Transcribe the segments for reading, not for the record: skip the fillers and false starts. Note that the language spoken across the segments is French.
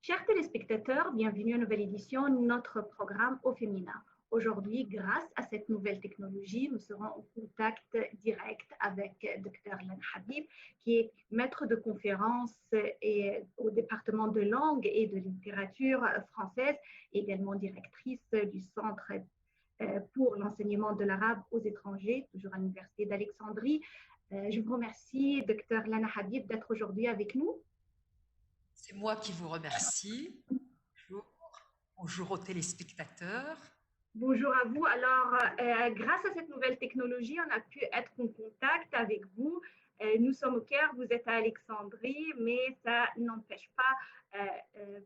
Chers téléspectateurs, bienvenue à une nouvelle édition de notre programme au féminin. Aujourd'hui, grâce à cette nouvelle technologie, nous serons en contact direct avec Dr Lana Habib, qui est maître de conférences au département de langue et de littérature française, également directrice du Centre pour l'enseignement de l'arabe aux étrangers, toujours à l'Université d'Alexandrie. Je vous remercie, Dr Lana Habib, d'être aujourd'hui avec nous. C'est moi qui vous remercie. Bonjour, bonjour aux téléspectateurs. Bonjour à vous. Alors, grâce à cette nouvelle technologie, on a pu être en contact avec vous. Nous sommes au Caire, vous êtes à Alexandrie, mais ça n'empêche pas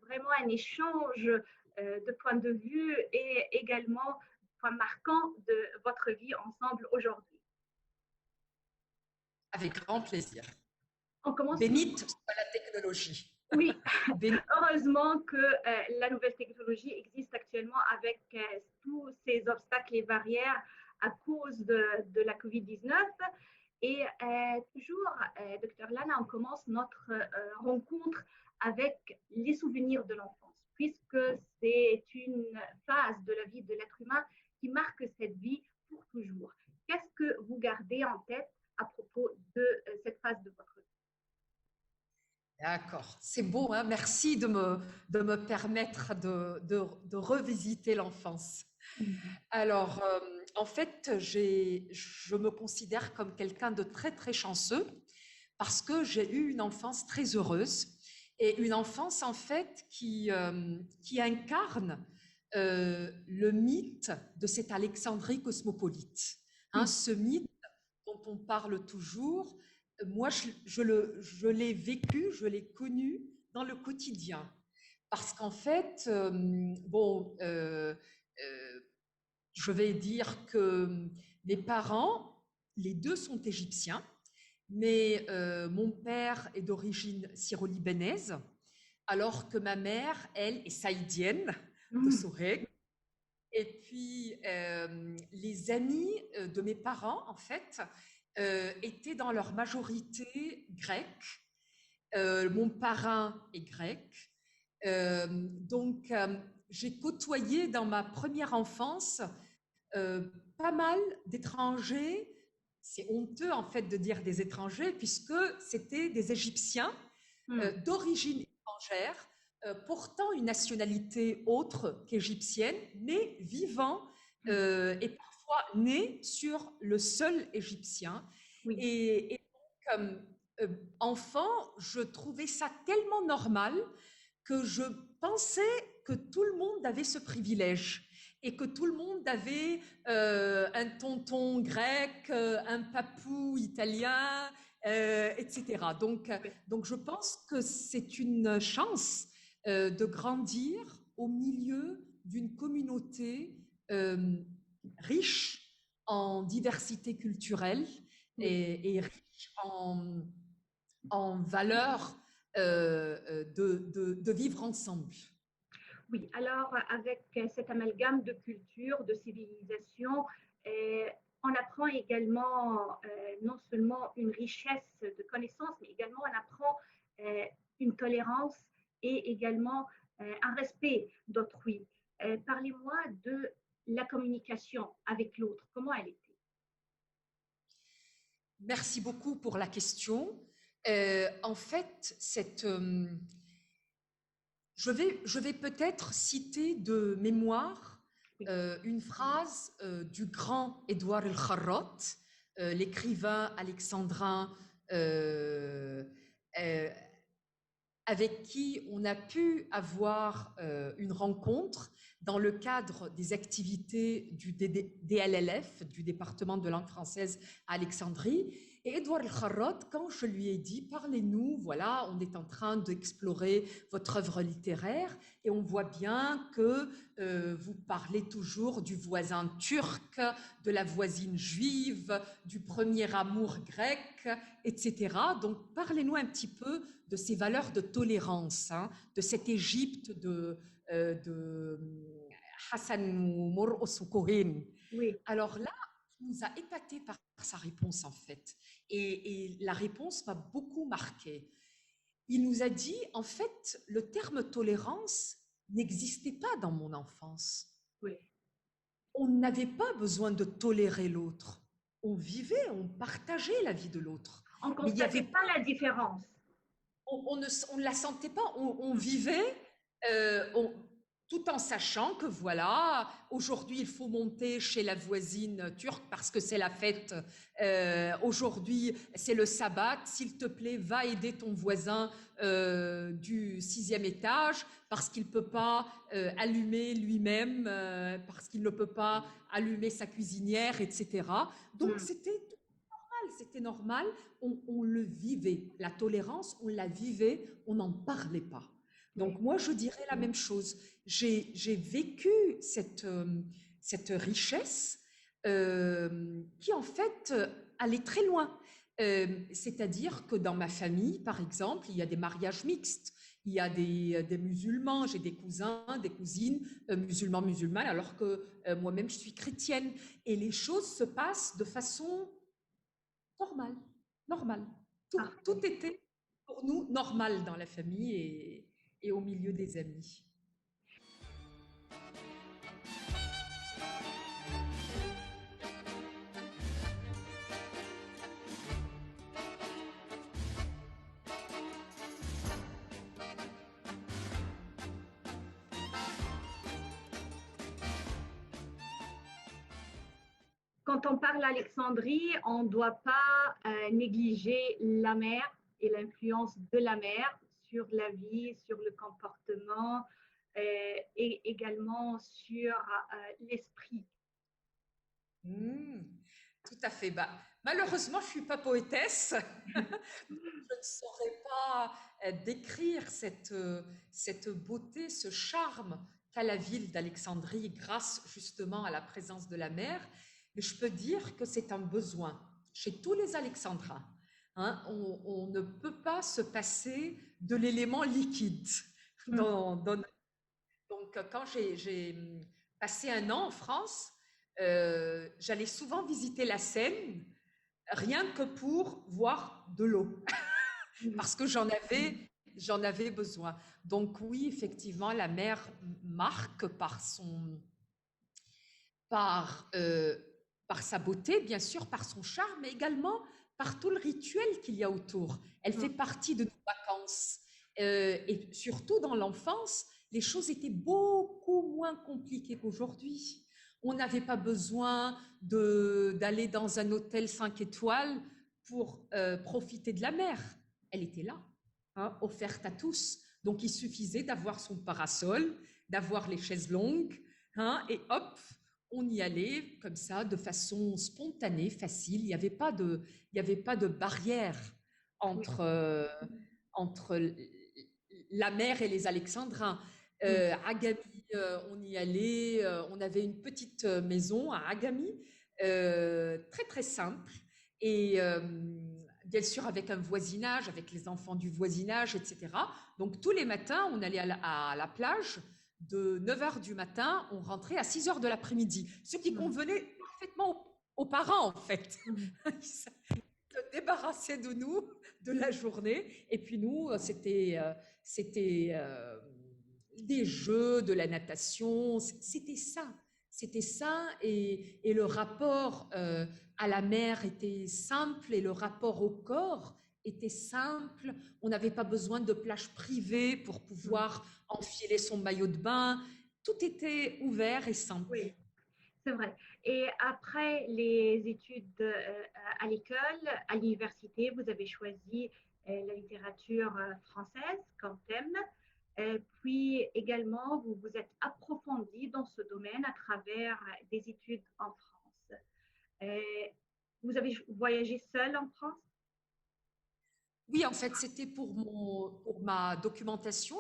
vraiment un échange de points de vue et également points marquants de votre vie ensemble aujourd'hui. Avec grand plaisir. On commence. Bénite soit la technologie. Oui, heureusement que la nouvelle technologie existe actuellement avec tous ces obstacles et barrières à cause de la COVID-19. Et toujours, Dr Lana, on commence notre rencontre avec les souvenirs de l'enfance, puisque c'est une phase de la vie de l'être humain qui marque cette vie pour toujours. Qu'est-ce que vous gardez en tête à propos de cette phase de votre vie? D'accord, c'est beau, hein? Merci de me permettre de revisiter l'enfance. Alors, en fait, je me considère comme quelqu'un de très, très chanceux parce que j'ai eu une enfance très heureuse et une enfance, en fait, qui incarne le mythe de cette Alexandrie cosmopolite. Hein, ce mythe dont on parle toujours, moi, je l'ai vécu, je l'ai connu dans le quotidien. Parce qu'en fait, je vais dire que mes parents, les deux sont égyptiens, mais mon père est d'origine syro-libanaise, alors que ma mère, elle, est saïdienne de Soreg. Et puis, les amis de mes parents, en fait, étaient dans leur majorité grecs. Mon parrain est grec. Donc, j'ai côtoyé dans ma première enfance pas mal d'étrangers. C'est honteux, en fait, de dire des étrangers, puisque c'était des Égyptiens d'origine étrangère, portant une nationalité autre qu'égyptienne, mais vivant et parfois nés sur le sol égyptien. Oui. Et donc, enfant, je trouvais ça tellement normal que je pensais que tout le monde avait ce privilège et que tout le monde avait un tonton grec, un papou italien, etc. Donc, je pense que c'est une chance de grandir au milieu d'une communauté riche en diversité culturelle et riche en valeurs de vivre ensemble. Oui, alors avec cet amalgame de culture, de civilisation, on apprend également non seulement une richesse de connaissances, mais également on apprend une tolérance et également un respect d'autrui. Parlez-moi de la communication avec l'autre, comment elle était? Merci beaucoup pour la question. En fait, je vais peut-être citer de mémoire une phrase du grand Édouard El-Kharrat, l'écrivain alexandrin avec qui on a pu avoir une rencontre dans le cadre des activités du DLLF, du département de langue française à Alexandrie. Et Édouard El-Kharrat, quand je lui ai dit, parlez-nous, voilà, on est en train d'explorer votre œuvre littéraire et on voit bien que vous parlez toujours du voisin turc, de la voisine juive, du premier amour grec, etc. Donc, parlez-nous un petit peu de ces valeurs de tolérance, hein, de cette Égypte de Hassan Mour Kohen. Oui. Alors là, il nous a épaté par sa réponse, en fait. Et la réponse m'a beaucoup marquée. il nous a dit, en fait, le terme tolérance n'existait pas dans mon enfance. Oui. On n'avait pas besoin de tolérer l'autre. On vivait, on partageait la vie de l'autre. On ne Mais il n'y avait constatait pas la différence. on ne la sentait pas, on vivait tout en sachant que voilà, aujourd'hui il faut monter chez la voisine turque parce que c'est la fête, aujourd'hui c'est le sabbat, s'il te plaît va aider ton voisin du 6e étage parce qu'il ne peut pas allumer lui-même, parce qu'il ne peut pas allumer sa cuisinière, etc. Donc c'était normal, on le vivait. La tolérance, on la vivait, on n'en parlait pas. Donc Oui. moi, je dirais la même chose. J'ai vécu cette richesse qui, en fait, allait très loin. C'est-à-dire que dans ma famille, par exemple, il y a des mariages mixtes. Il y a des musulmans, j'ai des cousins, des cousines musulmans, musulmanes, alors que moi-même, je suis chrétienne. Et les choses se passent de façon normal, normal. Tout Parfait. était pour nous normal dans la famille et au milieu des amis. Quand on parle d'Alexandrie, on ne doit pas négliger la mer et l'influence de la mer sur la vie, sur le comportement et également sur l'esprit. Mmh, tout à fait. Bah, malheureusement, je ne suis pas poétesse. Je ne saurais pas décrire cette beauté, ce charme qu'a la ville d'Alexandrie grâce justement à la présence de la mer. Mais je peux dire que c'est un besoin chez tous les Alexandrins. Hein, on ne peut pas se passer de l'élément liquide. Donc, quand j'ai passé un an en France, j'allais souvent visiter la Seine, rien que pour voir de l'eau, parce que j'en avais besoin. Donc oui, effectivement, la mer marque par, euh, par sa beauté, bien sûr, par son charme, mais également par tout le rituel qu'il y a autour. Elle fait partie de nos vacances. Et surtout dans l'enfance, les choses étaient beaucoup moins compliquées qu'aujourd'hui. On n'avait pas besoin d'aller dans un hôtel 5 étoiles pour profiter de la mer. Elle était là, hein, offerte à tous. Donc il suffisait d'avoir son parasol, d'avoir les chaises longues, hein, et hop, on y allait comme ça, de façon spontanée, facile. Il n'y avait pas de barrière Oui. entre la mer et les Alexandrins. Agami, on y allait, on avait une petite maison à Agami, très très simple, et bien sûr avec un voisinage, avec les enfants du voisinage, etc. Donc tous les matins, on allait à la plage. De 9h du matin, on rentrait à 6h de l'après-midi, ce qui convenait parfaitement aux parents, en fait. Ils se débarrassaient de nous, de la journée, et puis nous, c'était des jeux, de la natation, c'était ça, et le rapport à la mer était simple, et le rapport au corps était simple. On n'avait pas besoin de plage privée pour pouvoir enfiler son maillot de bain. Tout était ouvert et simple. Oui, c'est vrai. Et après les études à l'école, à l'université, vous avez choisi la littérature française comme thème. Puis également, vous vous êtes approfondi dans ce domaine à travers des études en France. Euh, Vous avez voyagé seul en France? Oui, en fait, c'était pour ma documentation.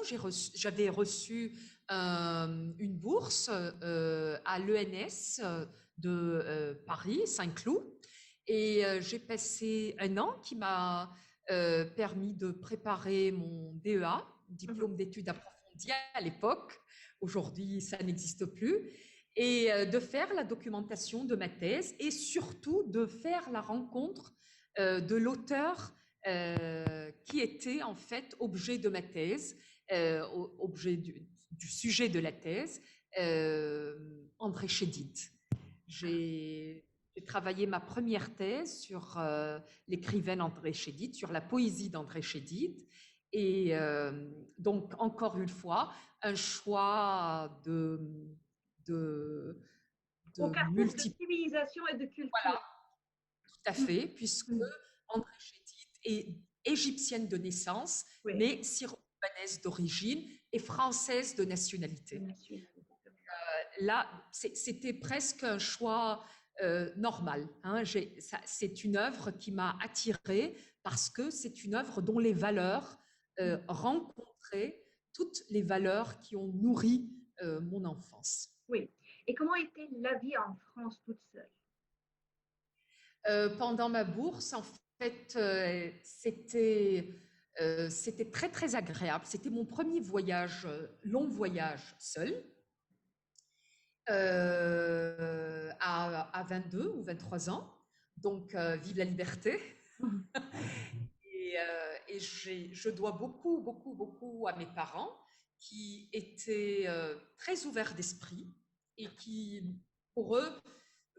J'avais reçu une bourse à l'ENS de Paris, Saint-Cloud. Et j'ai passé un an qui m'a permis de préparer mon DEA, diplôme d'études approfondies à l'époque. Aujourd'hui, ça n'existe plus. Et de faire la documentation de ma thèse et surtout de faire la rencontre de l'auteur qui était en fait objet de ma thèse, objet du sujet de la thèse, André Chédid. J'ai travaillé ma première thèse sur l'écrivaine André Chédid, sur la poésie d'André Chédid. Et donc, encore une fois, un choix Au de carrefour de civilisation et de culture. Voilà, tout à fait, puisque André Chédid est égyptienne de naissance, Oui. mais syro-libanaise d'origine et française de nationalité. Là, c'était presque un choix normal. Hein. C'est une œuvre qui m'a attirée parce que c'est une œuvre dont les valeurs rencontraient toutes les valeurs qui ont nourri mon enfance. Oui. Et comment était la vie en France toute seule? Pendant ma bourse, en fait, c'était très, très agréable. C'était mon premier voyage, long voyage seul. À 22 ou 23 ans. Donc, vive la liberté. Et je dois beaucoup, beaucoup, beaucoup à mes parents qui étaient très ouverts d'esprit et qui, pour eux,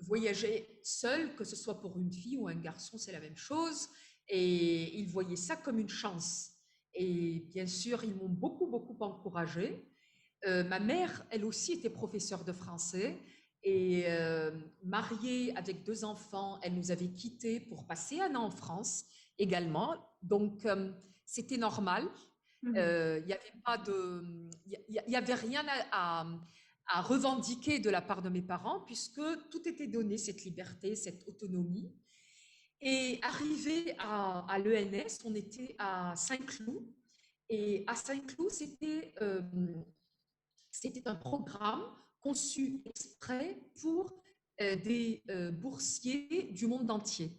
voyager seul, que ce soit pour une fille ou un garçon, c'est la même chose. Et ils voyaient ça comme une chance. Et bien sûr, ils m'ont beaucoup, beaucoup encouragée. Ma mère, elle aussi, était professeure de français et mariée avec 2 enfants, elle nous avait quittés pour passer un an en France également. Donc, c'était normal. Il n'y avait pas de, il y avait rien à revendiquer de la part de mes parents puisque tout était donné, cette liberté, cette autonomie. Et arrivé à l'ENS, on était à Saint-Cloud. Et à Saint-Cloud, c'était un programme conçu exprès pour des boursiers du monde entier.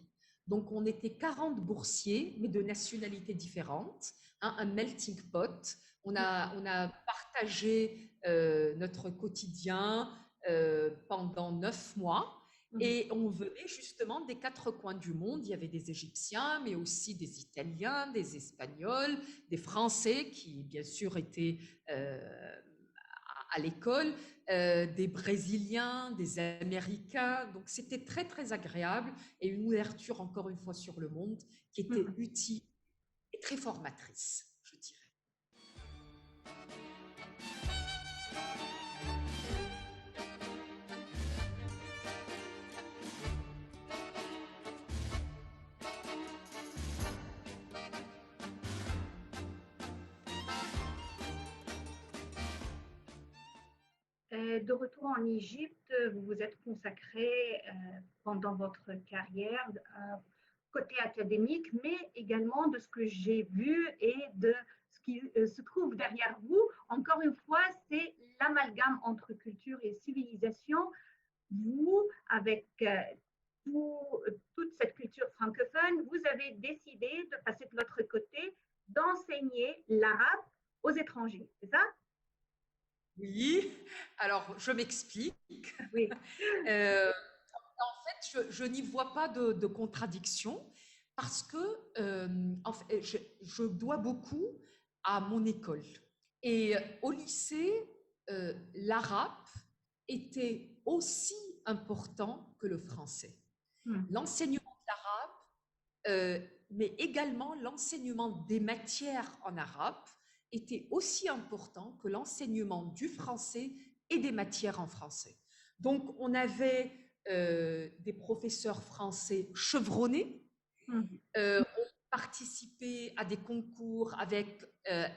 Donc, on était 40 boursiers, mais de nationalités différentes, hein, un melting pot. On a partagé notre quotidien pendant 9 mois. Et on venait justement des 4 coins du monde. Il y avait des Égyptiens, mais aussi des Italiens, des Espagnols, des Français qui, bien sûr, étaient à l'école, des Brésiliens, des Américains. Donc, c'était très, très agréable et une ouverture, encore une fois, sur le monde qui était utile et très formatrice, je dirais. De retour en Égypte, vous vous êtes consacré pendant votre carrière côté académique, mais également de ce que j'ai vu et de ce qui se trouve derrière vous. Encore une fois, c'est l'amalgame entre culture et civilisation. Vous, avec toute cette culture francophone, vous avez décidé de passer de l'autre côté, d'enseigner l'arabe aux étrangers, c'est ça? Oui, alors je m'explique. Oui. En fait, je n'y vois pas de contradiction parce que en fait, je dois beaucoup à mon école. Et au lycée, l'arabe était aussi important que le français. L'enseignement de l'arabe, mais également l'enseignement des matières en arabe, était aussi important que l'enseignement du français et des matières en français. Donc, on avait des professeurs français chevronnés. On participait à des concours avec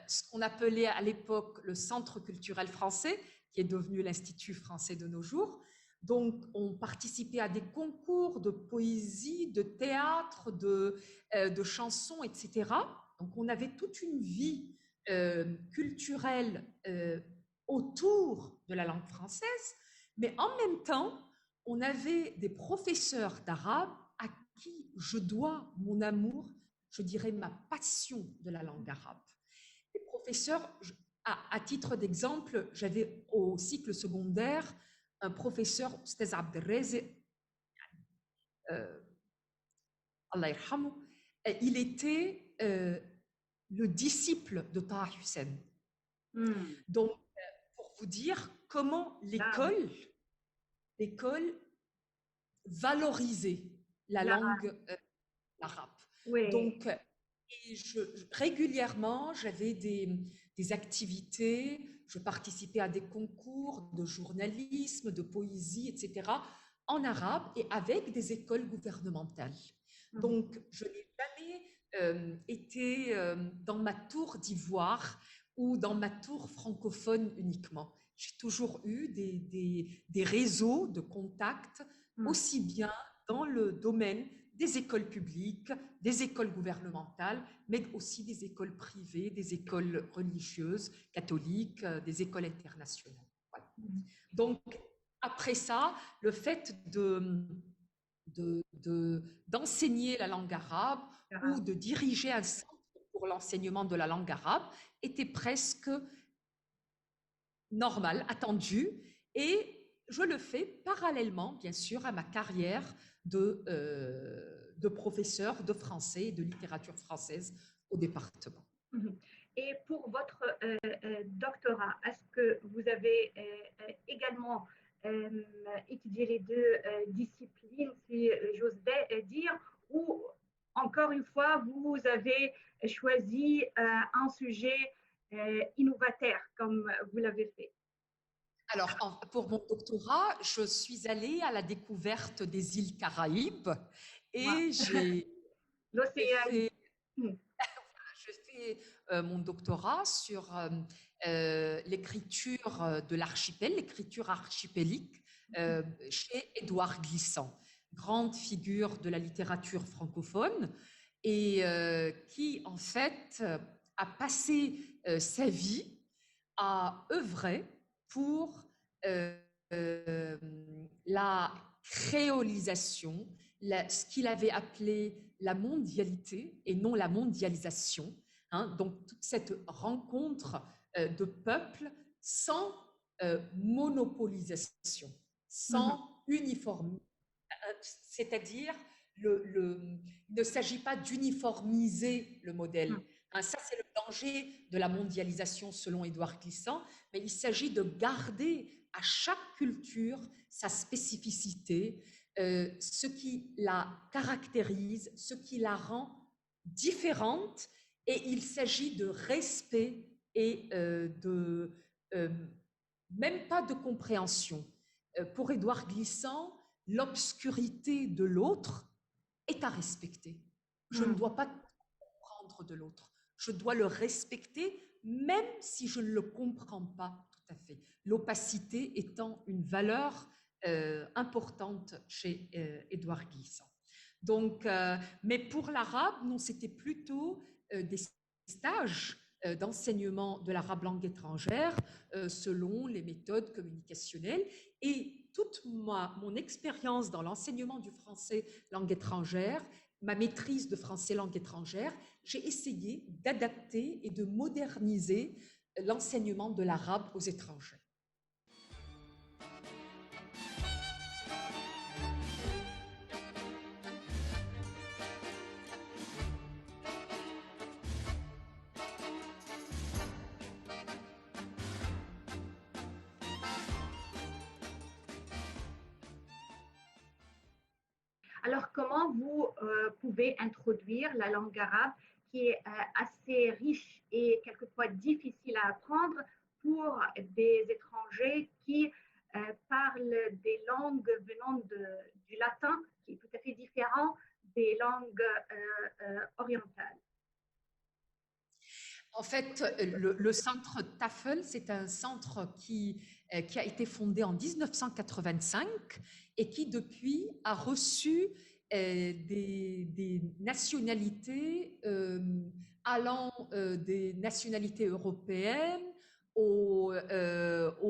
ce qu'on appelait à l'époque le Centre culturel français, qui est devenu l'Institut français de nos jours. Donc, on participait à des concours de poésie, de théâtre, de chansons, etc. Donc, on avait toute une vie culturelle autour de la langue française, mais en même temps, on avait des professeurs d'arabe à qui je dois mon amour, je dirais ma passion de la langue arabe. Les professeurs, à titre d'exemple, j'avais au cycle secondaire un professeur, Ustaz Abdelrezek, Allah yarhamou, il était le disciple de Taha Hussein. Donc, pour vous dire comment l'école valorisait la langue arabe. Oui. Donc, régulièrement, j'avais des activités, je participais à des concours de journalisme, de poésie, etc., en arabe et avec des écoles gouvernementales. Donc, je n'ai jamais été dans ma tour d'ivoire ou dans ma tour francophone uniquement. J'ai toujours eu des réseaux de contacts, aussi bien dans le domaine des écoles publiques, des écoles gouvernementales, mais aussi des écoles privées, des écoles religieuses, catholiques, des écoles internationales. Voilà. Donc, après ça, le fait d'enseigner la langue arabe ou de diriger un centre pour l'enseignement de la langue arabe était presque normal, attendu, et je le fais parallèlement, bien sûr, à ma carrière de professeur de français et de littérature française au département. Et pour votre doctorat, est-ce que vous avez également étudié les deux disciplines, si j'ose dire, ou encore une fois, vous avez choisi un sujet innovateur comme vous l'avez fait? Alors, pour mon doctorat, je suis allée à la découverte des îles Caraïbes et j'ai fait, mon doctorat sur l'écriture de l'archipel, l'écriture archipélique, chez Édouard Glissant, grande figure de la littérature francophone et qui, en fait, a passé sa vie à œuvrer pour la créolisation, ce qu'il avait appelé la mondialité et non la mondialisation. Hein, donc, toute cette rencontre de peuples sans monopolisation, sans uniformisation, c'est-à-dire il ne s'agit pas d'uniformiser le modèle. Hein, ça, c'est le danger de la mondialisation selon Édouard Glissant, mais il s'agit de garder à chaque culture sa spécificité, ce qui la caractérise, ce qui la rend différente, et il s'agit de respect et même pas de compréhension. Pour Édouard Glissant, l'obscurité de l'autre est à respecter. Je ne dois pas comprendre de l'autre. Je dois le respecter, même si je ne le comprends pas tout à fait. L'opacité étant une valeur importante chez Édouard Glissant. Donc, mais pour l'arabe, non, c'était plutôt des stages d'enseignement de l'arabe langue étrangère selon les méthodes communicationnelles. Et toute mon expérience dans l'enseignement du français langue étrangère, ma maîtrise de français langue étrangère, j'ai essayé d'adapter et de moderniser l'enseignement de l'arabe aux étrangers. Alors, comment vous pouvez introduire la langue arabe qui est assez riche et quelquefois difficile à apprendre pour des étrangers qui parlent des langues venant du latin, qui est tout à fait différent des langues orientales? En fait, le centre TAFEL, c'est un centre qui a été fondé en 1985 et qui, depuis, a reçu des nationalités allant des nationalités européennes au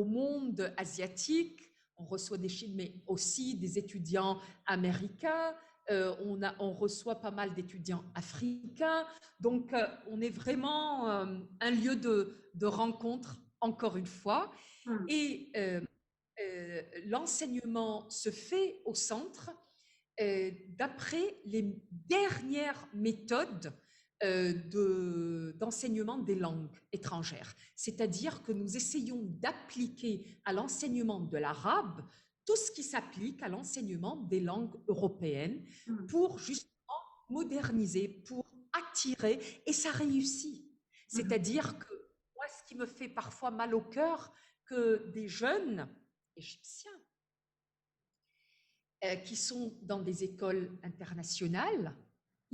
monde asiatique. On reçoit des Chines, mais aussi des étudiants américains. On reçoit pas mal d'étudiants africains. Donc, on est vraiment un lieu de rencontre, encore une fois. Et l'enseignement se fait au centre d'après les dernières méthodes d'enseignement des langues étrangères. C'est-à-dire que nous essayons d'appliquer à l'enseignement de l'arabe tout ce qui s'applique à l'enseignement des langues européennes pour justement moderniser, pour attirer, et ça réussit. C'est-à-dire que moi, ce qui me fait parfois mal au cœur, que des jeunes égyptiens qui sont dans des écoles internationales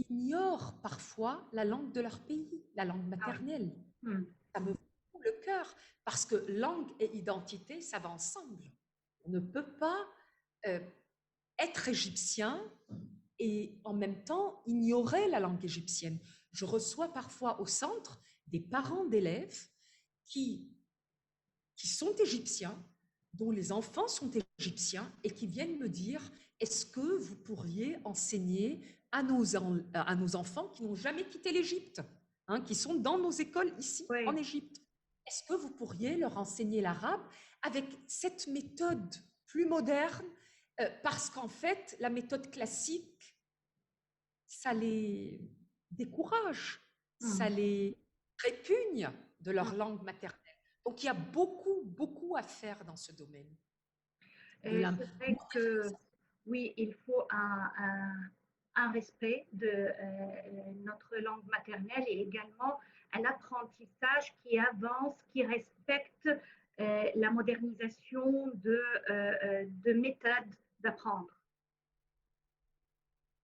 ignorent parfois la langue de leur pays, la langue maternelle. Ça me fout le cœur, parce que langue et identité, ça va ensemble. On ne peut pas être égyptien et en même temps ignorer la langue égyptienne. Je reçois parfois au centre des parents d'élèves qui sont égyptiens, dont les enfants sont égyptiens et qui viennent me dire: est-ce que vous pourriez enseigner à nos enfants qui n'ont jamais quitté l'Égypte, hein, qui sont dans nos écoles ici en Égypte? Est-ce que vous pourriez leur enseigner l'arabe avec cette méthode plus moderne, parce qu'en fait, la méthode classique, ça les décourage, ça les répugne de leur langue maternelle. Donc, il y a beaucoup, beaucoup à faire dans ce domaine. C'est vrai que, oui, il faut un respect de notre langue maternelle et également un apprentissage qui avance, qui respecte la modernisation de méthodes d'apprendre.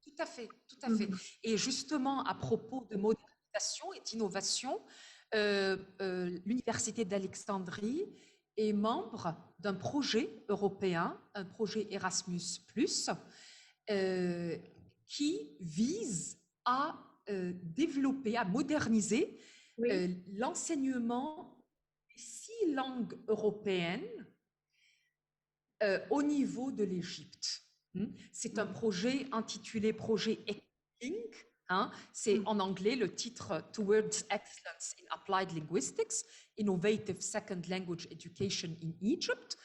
Tout à fait, tout à fait. Et justement, à propos de modernisation et d'innovation, l'Université d'Alexandrie est membre d'un projet européen, un projet Erasmus+, qui vise à développer, à moderniser l'enseignement des 6 langues européennes au niveau de l'Égypte. C'est un projet intitulé Projet ECLING. C'est en anglais le titre Towards Excellence in Applied Linguistics, Innovative Second Language Education in Egypt.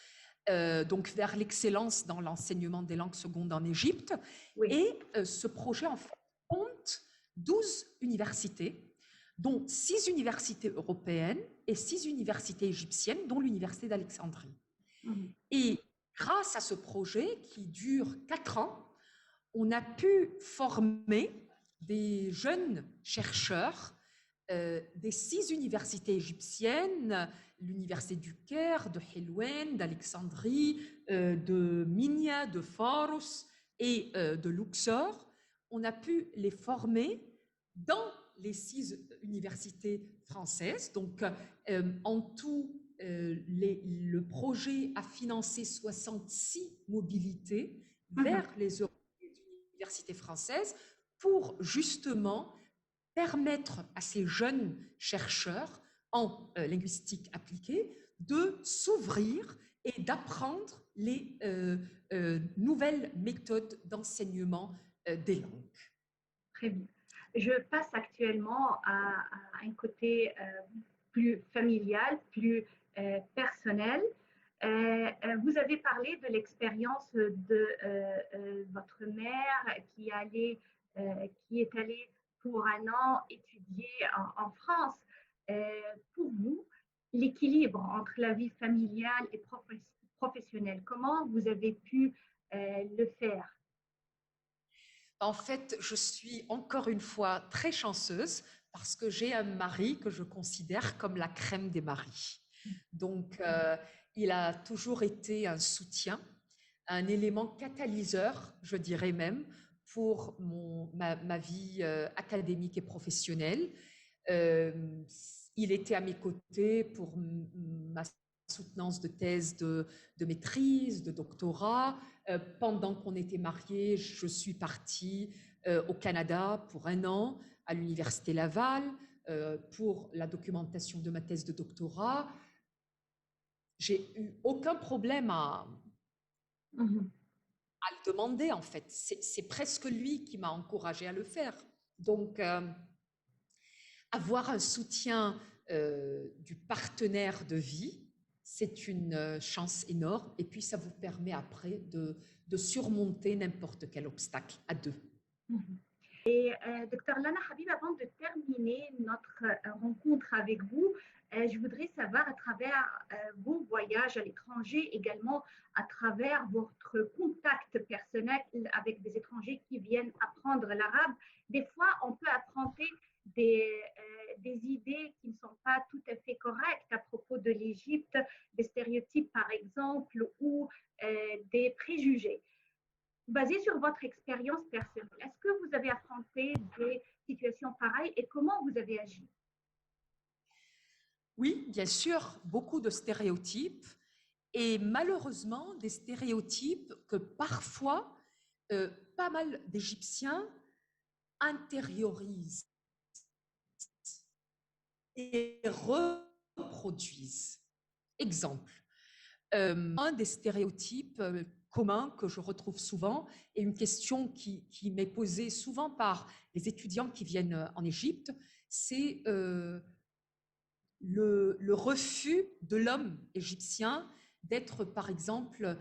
Donc vers l'excellence dans l'enseignement des langues secondes en Égypte. Et ce projet en fait compte 12 universités, dont 6 universités européennes et 6 universités égyptiennes, dont l'Université d'Alexandrie. Et grâce à ce projet qui dure 4 ans, on a pu former des jeunes chercheurs des 6 universités égyptiennes, l'université du Caire, de Helwan, d'Alexandrie, de Minya, de Faros et de Luxor. On a pu les former dans les 6 universités françaises. Donc, en tout, le projet a financé 66 mobilités vers les universités françaises pour justement permettre à ces jeunes chercheurs en linguistique appliquée de s'ouvrir et d'apprendre les nouvelles méthodes d'enseignement des langues. Très bien. Je passe actuellement à un côté plus familial, plus personnel. Vous avez parlé de l'expérience de votre mère qui est allée pour un an étudier en France. Pour vous, l'équilibre entre la vie familiale et professionnelle, comment vous avez pu le faire? En fait, je suis encore une fois très chanceuse parce que j'ai un mari que je considère comme la crème des maris. Donc, il a toujours été un soutien, un élément catalyseur, je dirais même, pour ma vie académique et professionnelle. Il était à mes côtés pour ma soutenance de thèse de maîtrise, de doctorat. Pendant qu'on était mariés, je suis partie au Canada pour 1 an, à l'Université Laval, pour la documentation de ma thèse de doctorat. J'ai eu aucun problème à le demander, en fait. C'est presque lui qui m'a encouragée à le faire. Donc, avoir un soutien du partenaire de vie, c'est une chance énorme et puis ça vous permet après de surmonter n'importe quel obstacle à deux. Mhm. Docteur Lana Habib, avant de terminer notre rencontre avec vous, je voudrais savoir à travers vos voyages à l'étranger, également à travers votre contact personnel avec des étrangers qui viennent apprendre l'arabe, des fois on peut affronter des idées qui ne sont pas tout à fait correctes à propos de l'Égypte, des stéréotypes par exemple, ou des préjugés. Basé sur votre expérience personnelle, est-ce que vous avez affronté des situations pareilles et comment vous avez agi? Oui, bien sûr, beaucoup de stéréotypes et malheureusement des stéréotypes que parfois pas mal d'Égyptiens intériorisent et reproduisent. Exemple, un des stéréotypes communs que je retrouve souvent et une question qui m'est posée souvent par les étudiants qui viennent en Égypte, c'est le refus de l'homme égyptien d'être, par exemple,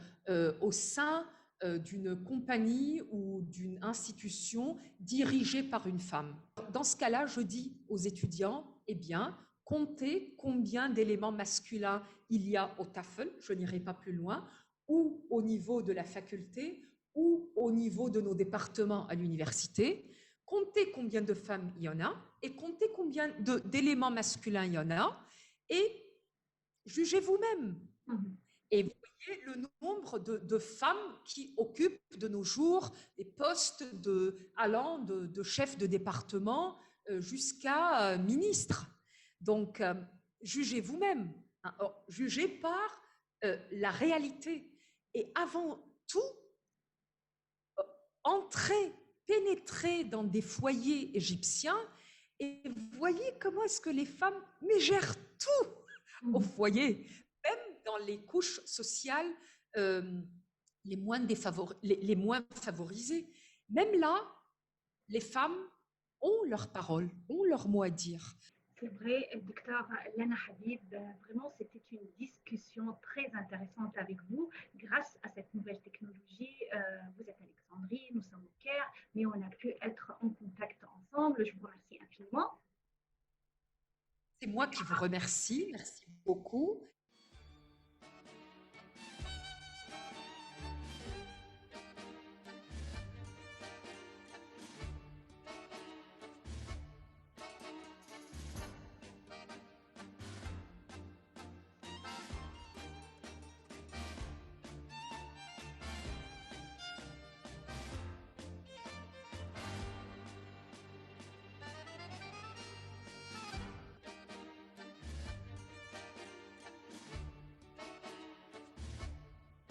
au sein d'une compagnie ou d'une institution dirigée par une femme. Dans ce cas-là, je dis aux étudiants, eh bien, comptez combien d'éléments masculins il y a au TAFEL, je n'irai pas plus loin, ou au niveau de la faculté, ou au niveau de nos départements à l'université. Comptez combien de femmes il y en a et comptez combien d'éléments masculins il y en a et jugez vous-même. Mhm. Et vous voyez le nombre de femmes qui occupent de nos jours des postes allant de chef de département jusqu'à ministre. Donc, jugez vous-même. Hein, jugez par la réalité. Et avant tout, entrez, pénétrez dans des foyers égyptiens et voyez comment est-ce que les femmes gèrent tout au Mhm. foyer, même dans les couches sociales euh, les moins favorisées. Même là, les femmes ont leur parole, ont leur mot à dire. C'est vrai, docteur Lana Habib, vraiment c'était une discussion très intéressante avec vous. Grâce à cette nouvelle technologie, vous êtes à Alexandrie, nous sommes au Caire, mais on a pu être en contact ensemble. Je vous remercie infiniment. C'est moi qui vous remercie. Merci beaucoup.